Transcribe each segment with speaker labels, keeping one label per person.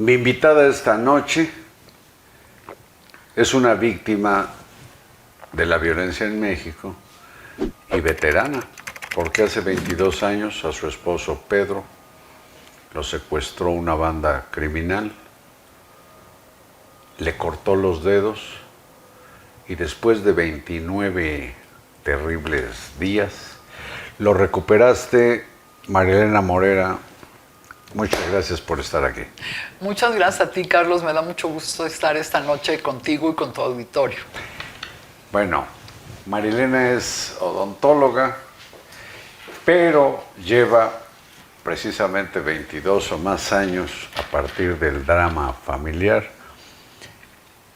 Speaker 1: Mi invitada esta noche es una víctima de la violencia en México y veterana, porque hace 22 años a su esposo Pedro lo secuestró una banda criminal, le cortó los dedos y después de 29 terribles días lo recuperaste. Marilena Morera, muchas gracias por estar aquí.
Speaker 2: Muchas gracias a ti, Carlos. Me da mucho gusto estar esta noche contigo y con tu auditorio.
Speaker 1: Bueno, Marilena es odontóloga, pero lleva precisamente 22 o más años a partir del drama familiar,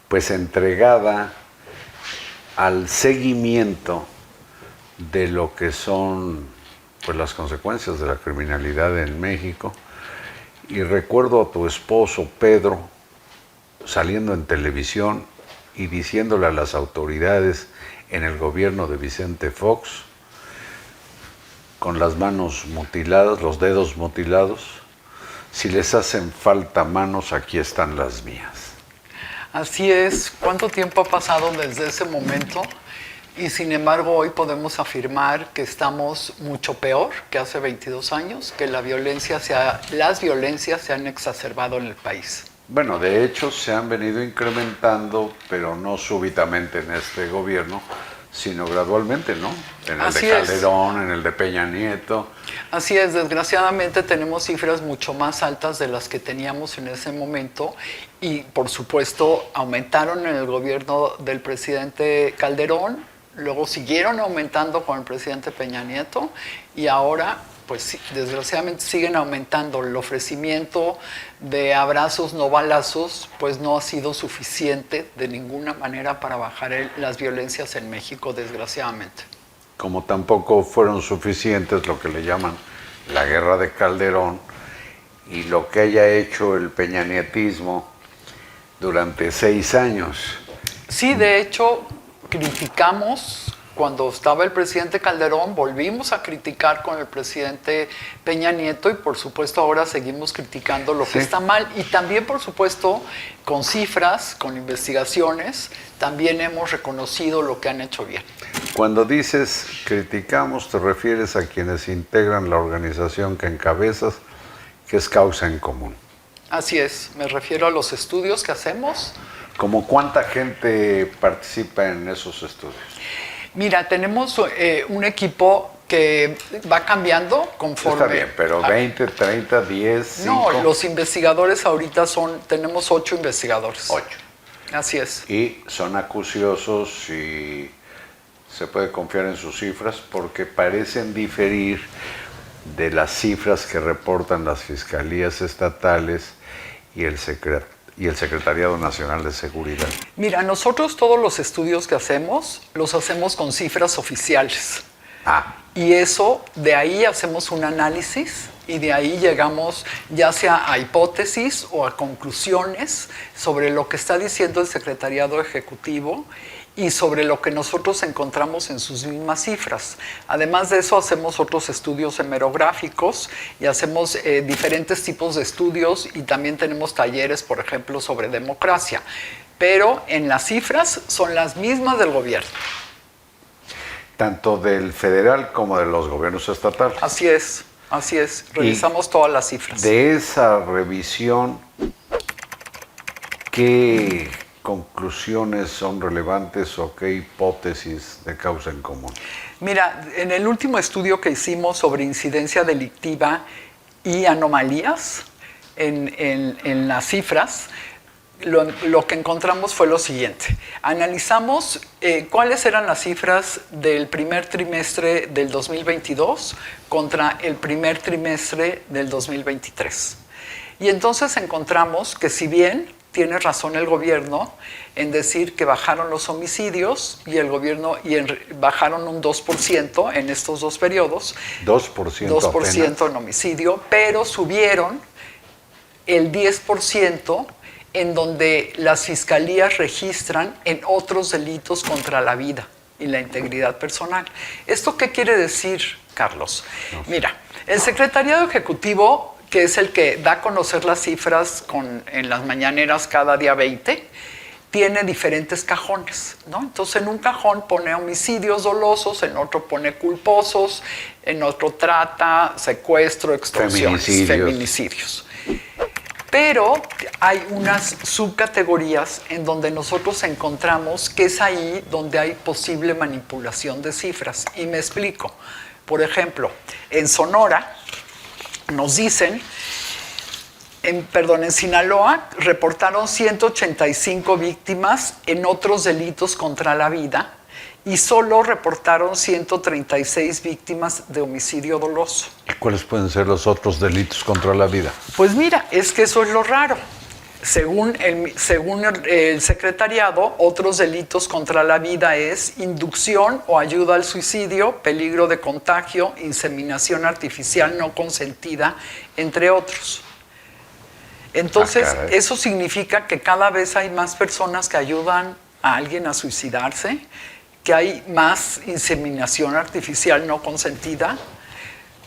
Speaker 1: pues entregada al seguimiento de lo que son pues las consecuencias de la criminalidad en México. Y recuerdo a tu esposo Pedro saliendo en televisión y diciéndole a las autoridades en el gobierno de Vicente Fox, con las manos mutiladas, los dedos mutilados: si les hacen falta manos, aquí están las mías.
Speaker 2: Así es. ¿Cuánto tiempo ha pasado desde ese momento? Y sin embargo hoy podemos afirmar que estamos mucho peor que hace 22 años, que las violencias se han exacerbado en el país.
Speaker 1: Bueno, de hecho se han venido incrementando, pero no súbitamente en este gobierno, sino gradualmente, ¿no? En el de Calderón, en el de Peña Nieto.
Speaker 2: Así es, desgraciadamente tenemos cifras mucho más altas de las que teníamos en ese momento y por supuesto aumentaron en el gobierno del presidente Calderón, luego siguieron aumentando con el presidente Peña Nieto y ahora pues desgraciadamente siguen aumentando. El ofrecimiento de abrazos no balazos pues no ha sido suficiente de ninguna manera para bajar las violencias en México, desgraciadamente.
Speaker 1: Como tampoco fueron suficientes lo que le llaman la guerra de Calderón y lo que haya hecho el peñanietismo durante 6 años.
Speaker 2: Sí, de hecho, criticamos cuando estaba el presidente Calderón, volvimos a criticar con el presidente Peña Nieto y por supuesto ahora seguimos criticando lo que está mal y también por supuesto con cifras, con investigaciones, también hemos reconocido lo que han hecho bien.
Speaker 1: Cuando dices criticamos, te refieres a quienes integran la organización que encabezas, que es Causa en Común.
Speaker 2: Así es, me refiero a los estudios que hacemos.
Speaker 1: ¿Cómo cuánta gente participa en esos estudios?
Speaker 2: Mira, tenemos un equipo que va cambiando conforme...
Speaker 1: Está bien, pero 20, 30, 10, 5...
Speaker 2: No, los investigadores ahorita tenemos 8 investigadores.
Speaker 1: 8.
Speaker 2: Así es.
Speaker 1: Y son acuciosos y se puede confiar en sus cifras porque parecen diferir de las cifras que reportan las fiscalías estatales y el Secretariado Nacional de Seguridad.
Speaker 2: Mira, nosotros todos los estudios que hacemos, los hacemos con cifras oficiales. Y eso, de ahí hacemos un análisis y de ahí llegamos ya sea a hipótesis o a conclusiones sobre lo que está diciendo el Secretariado Ejecutivo y sobre lo que nosotros encontramos en sus mismas cifras. Además de eso, hacemos otros estudios hemerográficos y hacemos diferentes tipos de estudios y también tenemos talleres, por ejemplo, sobre democracia. Pero en las cifras son las mismas del gobierno.
Speaker 1: Tanto del federal como de los gobiernos estatales.
Speaker 2: Así es, revisamos todas las cifras.
Speaker 1: De esa revisión, ¿qué conclusiones son relevantes o qué hipótesis de Causa en Común?
Speaker 2: Mira, en el último estudio que hicimos sobre incidencia delictiva y anomalías en las cifras, lo que encontramos fue lo siguiente. Analizamos cuáles eran las cifras del primer trimestre del 2022 contra el primer trimestre del 2023. Y entonces encontramos que si bien tiene razón el gobierno en decir que bajaron los homicidios y el gobierno bajaron un 2% en estos dos periodos. 2% en homicidio, pero subieron el 10% en donde las fiscalías registran en otros delitos contra la vida y la integridad personal. ¿Esto qué quiere decir, Carlos? Mira, el Secretariado Ejecutivo que es el que da a conocer las cifras en las mañaneras cada día 20, tiene diferentes cajones, ¿no? Entonces en un cajón pone homicidios dolosos, en otro pone culposos, en otro trata, secuestro, extorsiones, feminicidios. Pero hay unas subcategorías en donde nosotros encontramos que es ahí donde hay posible manipulación de cifras. Y me explico. Por ejemplo, en Sonora nos dicen, en Sinaloa reportaron 185 víctimas en otros delitos contra la vida y solo reportaron 136 víctimas de homicidio doloso.
Speaker 1: ¿Y cuáles pueden ser los otros delitos contra la vida?
Speaker 2: Pues mira, es que eso es lo raro. Según el secretariado, otros delitos contra la vida es inducción o ayuda al suicidio, peligro de contagio, inseminación artificial no consentida, entre otros. Entonces, eso significa que cada vez hay más personas que ayudan a alguien a suicidarse, que hay más inseminación artificial no consentida.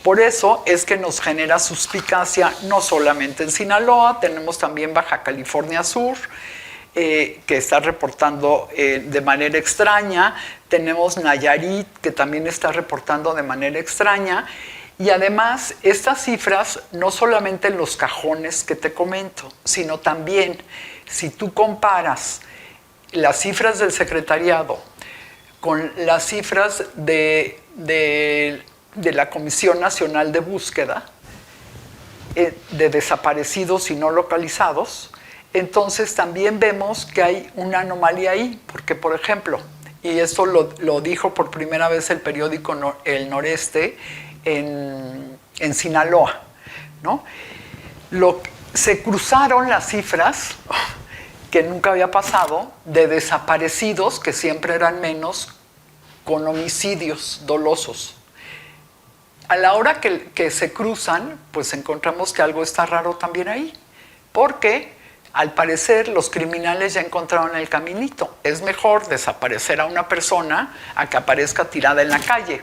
Speaker 2: Por eso es que nos genera suspicacia no solamente en Sinaloa, tenemos también Baja California Sur, que está reportando de manera extraña, tenemos Nayarit, que también está reportando de manera extraña, y además estas cifras no solamente en los cajones que te comento, sino también si tú comparas las cifras del secretariado con las cifras de la Comisión Nacional de Búsqueda de desaparecidos y no localizados, entonces también vemos que hay una anomalía ahí, porque por ejemplo, y esto lo dijo por primera vez el periódico El Noreste en Sinaloa, ¿no? Se cruzaron las cifras que nunca había pasado de desaparecidos, que siempre eran menos, con homicidios dolosos. A la hora que se cruzan, pues encontramos que algo está raro también ahí, porque al parecer los criminales ya encontraron el caminito. Es mejor desaparecer a una persona a que aparezca tirada en la calle.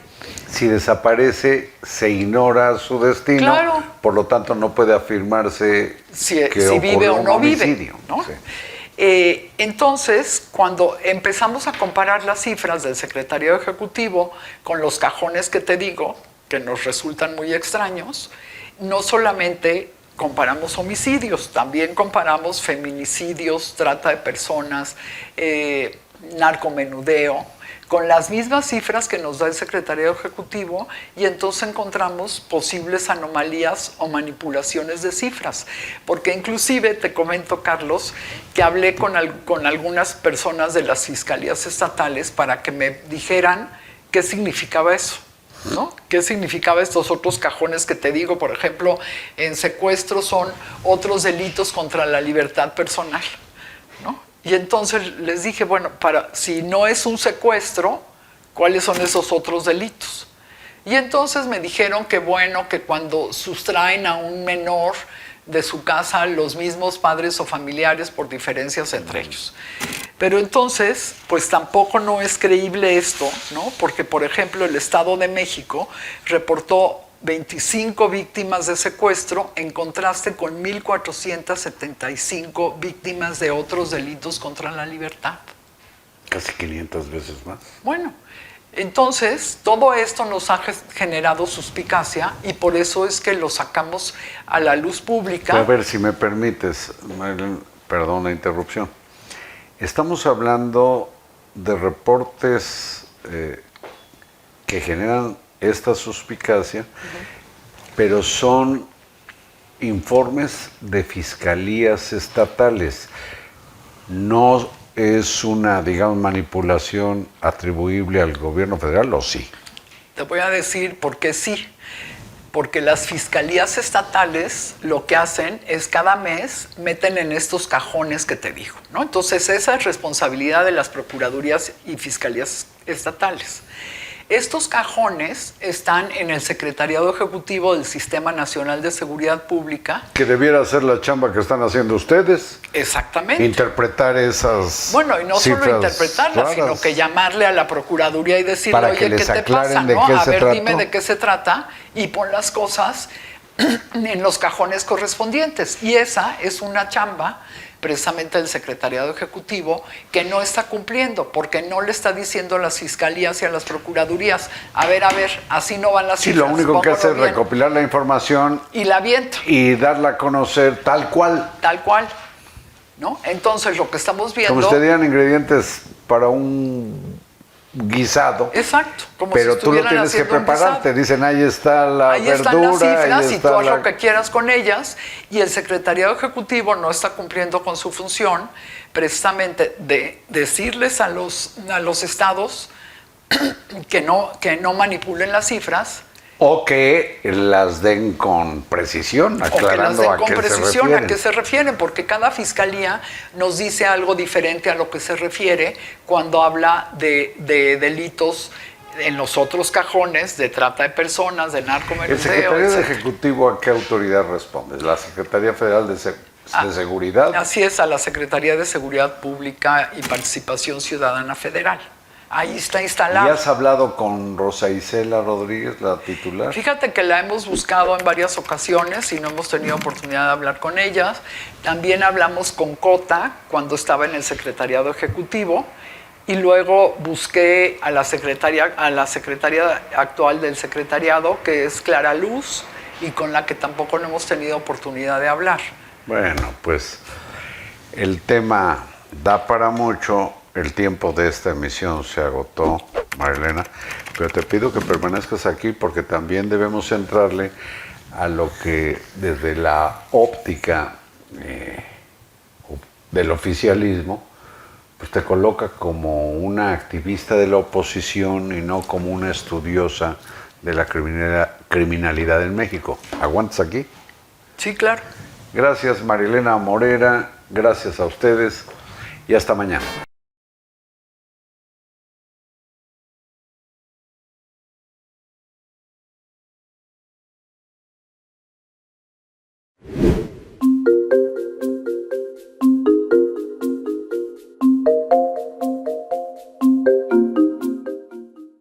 Speaker 1: Si desaparece, se ignora su destino,
Speaker 2: claro.
Speaker 1: Por lo tanto no puede afirmarse
Speaker 2: si vive o no vive, ¿no?
Speaker 1: Sí.
Speaker 2: Entonces, cuando empezamos a comparar las cifras del Secretariado Ejecutivo con los cajones que te digo, que nos resultan muy extraños, no solamente comparamos homicidios, también comparamos feminicidios, trata de personas, narcomenudeo, con las mismas cifras que nos da el Secretariado Ejecutivo, y entonces encontramos posibles anomalías o manipulaciones de cifras. Porque inclusive, te comento, Carlos, que hablé con algunas personas de las fiscalías estatales para que me dijeran qué significaba eso, ¿no? ¿Qué significaba estos otros cajones que te digo? Por ejemplo, en secuestro son otros delitos contra la libertad personal, ¿no? Y entonces les dije, bueno, si no es un secuestro, ¿cuáles son esos otros delitos? Y entonces me dijeron que bueno, que cuando sustraen a un menor de su casa los mismos padres o familiares por diferencias entre ellos. Pero entonces, pues tampoco no es creíble esto, ¿no? Porque, por ejemplo, el Estado de México reportó 25 víctimas de secuestro en contraste con 1,475 víctimas de otros delitos contra la libertad.
Speaker 1: Casi 500 veces más.
Speaker 2: Bueno, entonces todo esto nos ha generado suspicacia y por eso es que lo sacamos a la luz pública.
Speaker 1: A ver, si me permites, Marilyn, perdón la interrupción. Estamos hablando de reportes que generan esta suspicacia, pero son informes de fiscalías estatales. No es una, digamos, manipulación atribuible al gobierno federal, ¿o sí?
Speaker 2: Te voy a decir por qué sí. Porque las fiscalías estatales lo que hacen es cada mes meten en estos cajones que te digo, ¿no? Entonces esa es responsabilidad de las procuradurías y fiscalías estatales. Estos cajones están en el Secretariado Ejecutivo del Sistema Nacional de Seguridad Pública.
Speaker 1: Que debiera ser la chamba que están haciendo ustedes.
Speaker 2: Exactamente.
Speaker 1: Interpretar esas
Speaker 2: Bueno, y no solo interpretarlas, sino que llamarle a la Procuraduría y decirle, oye, ¿qué te pasa? ¿No? A ver, dime de qué se trata y pon las cosas en los cajones correspondientes. Y esa es una chamba precisamente del Secretariado Ejecutivo que no está cumpliendo, porque no le está diciendo a las fiscalías y a las procuradurías, a ver, así no van las
Speaker 1: Sí,
Speaker 2: cifras.
Speaker 1: lo único que hace es
Speaker 2: bien.
Speaker 1: recopilar la información
Speaker 2: Y la aviento.
Speaker 1: y darla a conocer tal cual.
Speaker 2: Tal cual, ¿no? Entonces lo que estamos viendo...
Speaker 1: Como si te dieran ingredientes para un guisado.
Speaker 2: Exacto. Como
Speaker 1: Pero
Speaker 2: si
Speaker 1: tú lo
Speaker 2: estuvieran
Speaker 1: tienes que
Speaker 2: haciendo un
Speaker 1: preparar.
Speaker 2: guisado.
Speaker 1: Te dicen, ahí está la
Speaker 2: Ahí
Speaker 1: verdura.
Speaker 2: están las cifras
Speaker 1: ahí
Speaker 2: y
Speaker 1: está
Speaker 2: tú haz
Speaker 1: la...
Speaker 2: lo que quieras con ellas, y el Secretariado Ejecutivo no está cumpliendo con su función precisamente de decirles a los estados que no manipulen las cifras,
Speaker 1: O que las den con precisión,
Speaker 2: o que las
Speaker 1: aclarando
Speaker 2: den
Speaker 1: a
Speaker 2: con
Speaker 1: qué se
Speaker 2: precisión a
Speaker 1: refieren.
Speaker 2: qué se refieren, porque cada fiscalía nos dice algo diferente a lo que se refiere cuando habla de delitos en los otros cajones, de trata de personas, de
Speaker 1: ¿El
Speaker 2: narcomenudeo,
Speaker 1: Secretario de
Speaker 2: etc.
Speaker 1: Ejecutivo a qué autoridad responde? ¿La Secretaría Federal de Seguridad?
Speaker 2: Así es, a la Secretaría de Seguridad Pública y Participación Ciudadana Federal. Ahí está
Speaker 1: ¿Y
Speaker 2: instalado.
Speaker 1: has hablado con Rosa Isela Rodríguez, la titular?
Speaker 2: Fíjate que la hemos buscado en varias ocasiones y no hemos tenido oportunidad de hablar con ellas. También hablamos con Cota cuando estaba en el Secretariado Ejecutivo, y luego busqué a la secretaria actual del secretariado, que es Clara Luz, y con la que tampoco no hemos tenido oportunidad de hablar.
Speaker 1: Bueno, pues el tema da para mucho. El tiempo de esta emisión se agotó, Marilena, pero te pido que permanezcas aquí porque también debemos entrarle a lo que desde la óptica del oficialismo pues te coloca como una activista de la oposición y no como una estudiosa de la criminalidad en México. ¿Aguantas aquí?
Speaker 2: Sí, claro.
Speaker 1: Gracias, Marilena Morera, gracias a ustedes y hasta mañana.